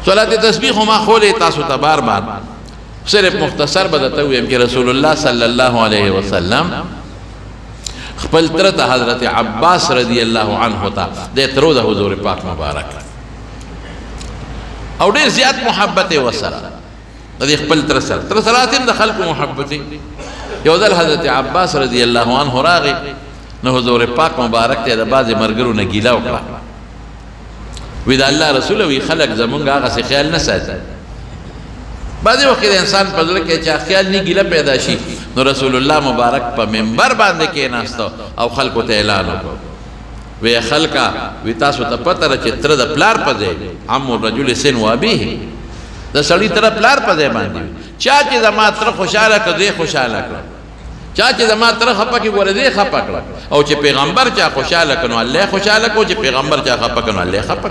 صلاة تسبیح ما خولی تاسو تبار بار صرف مختصر بدتویم کہ رسول اللہ صلی اللہ علیہ وسلم خپل ترت حضرت عباس رضی اللہ عنہ تا دے ترو دا حضور پاک مبارک او دیر زیاد محبت وسر دے خپل ترسلاتیم دا خلق محبتی یودل حضرت عباس رضی اللہ عنہ راغی نو حضور پاک مبارک تے دا باز مرگرو نگیلا وکلا ویدہ اللہ رسول وی خلق زمونگا آغا سے خیال نساتا بعضی وقت انسان پذل کے چاہ خیال نہیں گیلا پیدا شی نو رسول اللہ مبارک پا منبر باندے کے ناستا او خلقو تے اعلانو کو وی خلقا وی تاسو تا پتر چی تر دا پلار پزے عمو رجل سن وابی ہے دا سڑی تر پلار پزے باندی چاہ چی زمان تر خوشحالا کر دے خوشحالا کر چاہ چی زمان تر خپا کی گوڑے دے خپا کر او چی پیغمبر چاہ خوشحالا کنو اللہ خوشحالا کو چی پیغمبر چاہ خپا کنو اللہ خپا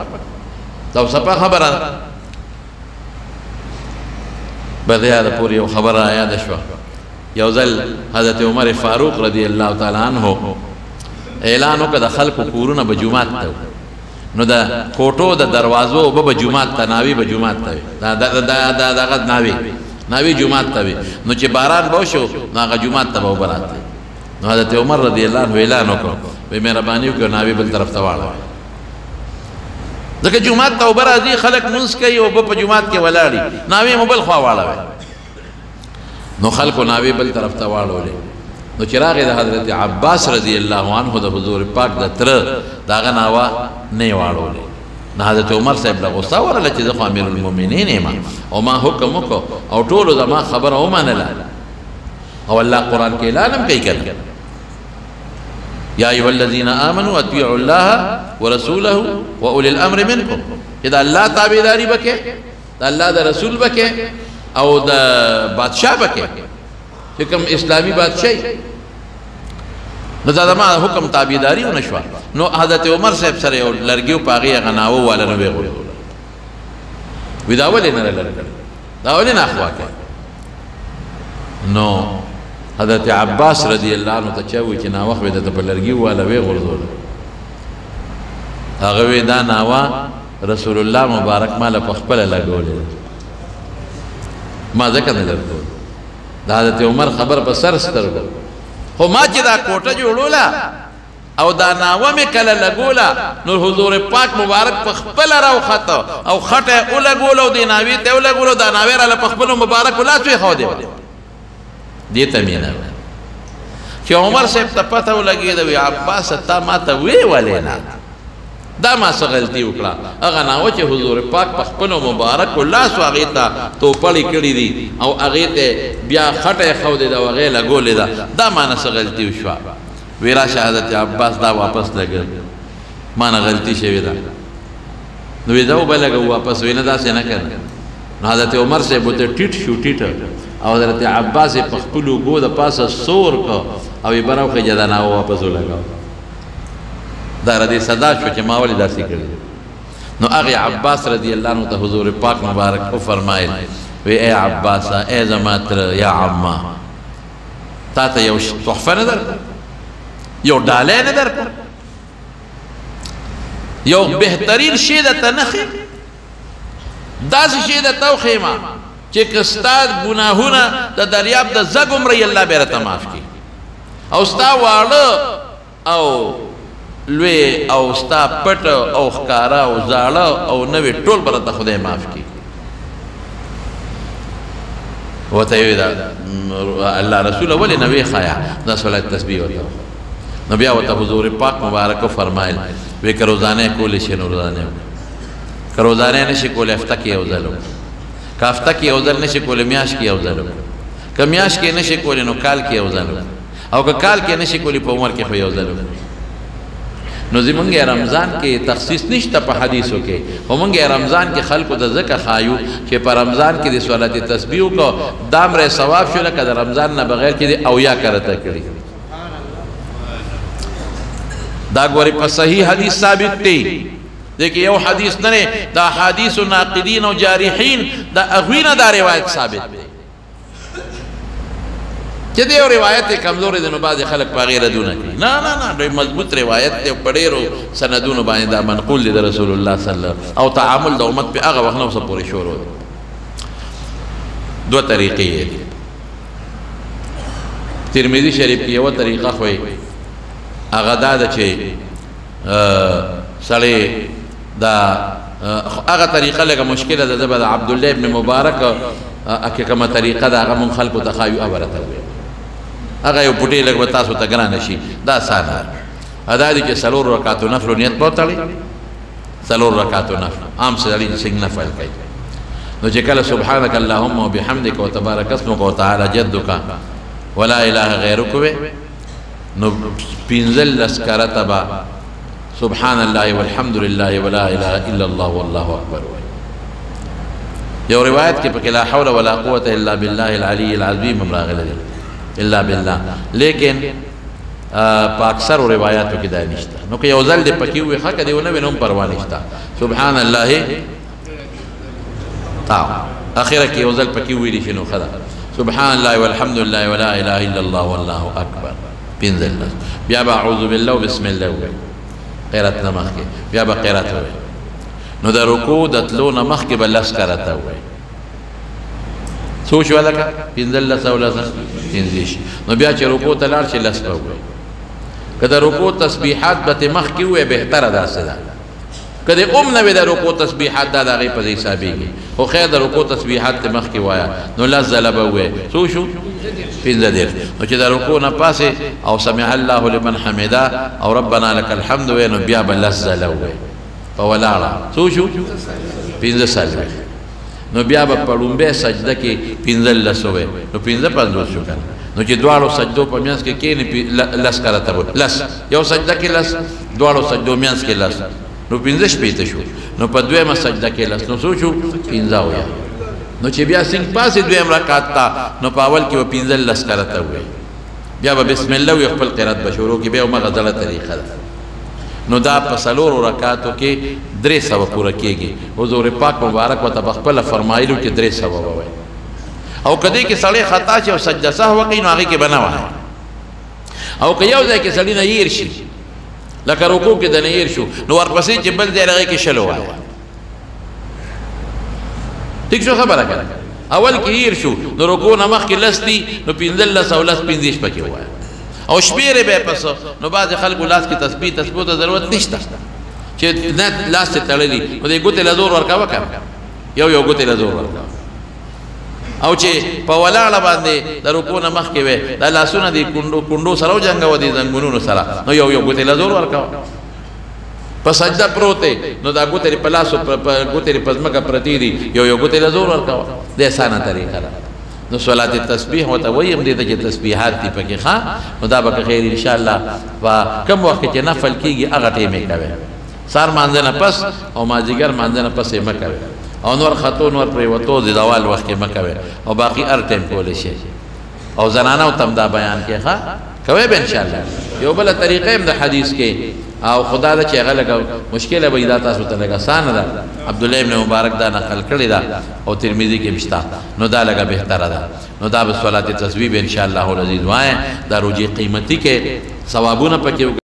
تو سپا خبر آتا بدیاد پوری خبر آیا دشوا یوزل حضرت عمر فاروق رضی اللہ تعالیٰ عنہ اعلانو که دا خلق کورون بجماعت تاو نو دا کوٹو دا دروازو بجماعت تا ناوی بجماعت تاوی دا غد ناوی جماعت تاوی نو چه باران بوشو نو آغا جماعت تا باو برات تاوی نو حضرت عمر رضی اللہ عنہ اعلانو که وی میرا بانیو که ناوی بل طرف توالا دکه جماعت تا اوبر ازی خلق منس کئی او با جماعت کے ولاڑی ناوی مبل خواہ والا وی نو خلقو ناوی بل طرف تواڑو لے نو چراغ دا حضرت عباس رضی اللہ عنہ دا حضور پاک دا تر داغا ناوا نئی واڑو لے نا حضرت عمر صاحب دا غصہ ورلا چیز خو امیر المومنین ایما او ما حکم کو او طولو دا ما خبر او ما نلا او اللہ قرآن کے اعلانم کئی کر یا ایوہ الذین آمنوا اتبعوا اللہ ورسولہ و اولی الامر منکم کہ دا اللہ تابعداری بکے دا اللہ دا رسول بکے او دا بادشاہ بکے حکم اسلامی بادشاہی نو دا ما حکم تابعداری و نشوا نو حضرت عمر صاحب سر لرگیو پاگی اغناو والا نوے غلو وی داولی نر لرگر داولی ناخوا کے نو حضرت عباس رضی اللہ عنہ تا چاوی چی ناوخ وی دا پر لرگیو والا وی غلو اغوی دا ناوا رسول اللہ مبارک مالا پخپل لگولی ما ذکر نظر کو دا حضرت عمر خبر پر سر ستر کو خو ما چی دا کوٹا جوڑولا او دا ناوا میں کل لگولا نور حضور پاک مبارک پخپل راو خطا او خطا او لگولا او دی ناوی تے او لگولا دا ناوی را پخپل مبارک لا توی خوا دے دیتا مینا چی عمر سے پتہ لگی دا وی عباس تا ما تا وی ولینا دا ما سا غلطی اکڑا اگا ناو چه حضور پاک پخپنو مبارک اللہ سو اغیتا تو پڑی کڑی دی او اغیتے بیا خط خود دا وغی لگولی دا دا ما نسا غلطی شوا ویرا شہادت عباس دا واپس لگل ما نا غلطی شوی دا نوی داو بلگا واپس وینا دا سے نکر نو حضرت عمر سے بوتے ٹیٹ شو ٹیٹر او حضرت عباس پخپلو گو دا پاسا سور کو او براو خی جدا ناو واپس لگا دا ردی صدا شو چه ماولی دا سی کردی نو اغی عباس رضی اللہ عنہ تا حضور پاک مبارک کو فرمائل وی اے عباسا اے زماتر یا عما تا تا یو تحفہ ندر یو ڈالے ندر یو بہترین شیدتا نخی دا سی شیدتا خیمہ چه کستاد گناہونا دا دریاب دا زگم ری اللہ بیرتا معاف کی او ستا وارد او لوی او ستا پٹ او خکارا او زاڑا او نوی ٹول برتا خدای معاف کی وطیوی دا اللہ رسول ولی نوی خایا دا صلاة تسبیح ہوتا نبیہ وطا حضور پاک مبارک فرمائل وی کروزانے کولی شن روزانے کروزانے نشی کولی افتہ کی اوزلو کا افتہ کی اوزل نشی کولی میاش کی اوزلو کا میاش کی نشی کولی نو کال کی اوزلو او کا کال کی نشی کولی پا عمر کی خوی اوزلو نو زمانگی رمضان کے تخصیص نشتا پا حدیثوں کے ومانگی رمضان کے خلق دا ذکر خایو کہ پا رمضان کی دی صلاة تسبیحوں کو دام رہ ثواب شو لکا دا رمضان نا بغیر کی دی اویا کرتا کری دا گوری پا صحیح حدیث ثابت تی دیکھیں یو حدیث ننے دا حدیث و ناقدین و جارحین دا اغوین دا روایت ثابت تی چې دی یو روایت کمزورې دی نو بعضې خلک په هغې ردونه کوي نه نه نه ډېر مضبوط روایت دی او په ډېرو سندونو باندې دا منقول دی د رسول الله صلی الله او تعامل د امت په هغه وخت نه اوسه پورې شروع دی دوه طریقې یې دي ترمذي شریف کې یوه طریقه خو هغه دا ده چې سړی دا هغه طریقه لږه مشکله ده زه به د عبدالله ابن مبارک که کومه طریقه ده هغه مونږ خلکو ته ښایو هغه راته ووایو هغه یو پوټی لږ به تاسو ته ګرانه شي دا اسانه ده دا دی چې څلور رکعتو نفلو نیت به وتړئ څلور رکعتو نفل عام سړي څنګه نفل کوي نو چې کله سبحانک اللهم وبحمدک وتبارک اسمک وتعالى جدک ولا اله غیرک وې نو پنځل لسکرته به سبحان الله والحمد لله ولا اله الا الله والله اکبر یو روایت کې پکې لا حول ولا قوه الا بالله العلي العظیم راغلی دی الا بالله لیکن په اکثر روایتو کې دا نشته نو که یو ځل دې پکې وي حق دی ونه نوم پروا نشته سبحان الله اخره کې یو ځل پکې ویلی شي نو خدا سبحان الله والحمد لله ولا اله الا الله والله اکبر پنځل بیا به اعوذ بالله وبسم الله قرات نه مخکې بیا به قرات وي نو د رکوع د تلو نه مخکې به لس کرته وي څو شو لکه پنځل لس او لس پنځه شي نو بیا چې رکوع ته لاړ شي لس به وي که د رکوع تسبیحات به ترې مخکې ووایې بهتره داسې ده که د نه وي د رکوع تسبیحات دا د هغې په ځای حسابېږي خو خیر د رکوع تسبیحات ته مخکې وایه نو لس ځله به ووایې څو شو پنځه دېرش نو چې د رکوع نه پاسې او سمع الله لمن حمده او ربنا لك الحمد وایې نو بیا به لس ځله ووایې په ولاړه څو شو پنځه څلوېښت نو بیا به په لومبۍ سجده کې پنځلس ووایې نو پنځه پنځوس شو که نه نو چې دواړو سجدو په منځ کې کښېنې لس کرته لس یو سجده کې لس دواړو سجدو منځ کې لس نو پنځه شپېته شو نو په دویمه سجده کې لس نو څو شو پنځه اویا نو چې بیا څنګه پاسې دویم رکعت ته نو په اول کې به پنځلس کرته ووایي بیا به بسم الله وي خپل قرات به شروع کړي بیا همغه زړه طریقه ده نو دا په څلورو رکعاتو کې 300 پوره کېږي حضور پاک مبارک ورته په خپله فرمایلو چې 300 ووایي او کدی کې سړی خطا شي او سجده سهو کوي نو هغې کې به نه وایي او که یو ځای کې سړي نه هیر شي لکه رکوع کې د نه هیر شو نو ورپسې چې بل ځای هغې کې شل ووایي ټیک شو خبره که اول کې هیر شو نو رکوع نه مخکې لس دي نو پنځلس او لس پنځېش پکې ووایه او شمېرې به یې پس نو بعضې خلکو لاس کې تسبیح ته ضرورت نشته چې نه لاس یې تړلي نو دې ګوتې له زور ورکوه که یو یو ګوتې له زور ورکوه او چې په ولاړه باندې د رکوع نه مخکې وې دا لاسونه دې کونډو سره وجنګوه دې زنګونونو سره نو یو یو ګوتې له زور ورکوه په سجده پروت دی نو دا ګوتې په لاسو ګوتې په ځمکه پرتې دي یو یو ګوتې له زور ورکوه د اسانه طریقه ده نو صلات تسبیح ورته وایي همدې ته چې تسبیحات دي پکې ښه نو دا به که خیر انشاءالله په کوم وخت کې چې نفل کېږي هغه ټیم یې کوئ سهار مانځه نه پس او مازدیګر مانځه نه پس یې مه کوئ او نور خطو نور پرېوتو د زوال وخت کې مه کوئ او باقي هر ټیم کولی شئ او زنانو ته هم دا بیان کې ښه کوئ به انشاءالله یو بله طریقه هم د حدیث کې او خدا دا چې هغه لږه مشکله به دا تاسو ته لږه اسانه ده عبدالله ابن مبارک دا نقل کړې ده او ترمذي کې مشته نو دا لږه بهتره ده نو دا به صلات تسبیح به انشاءالله العزیز وایه دا روجې قیمتي کې ثوابونه پکې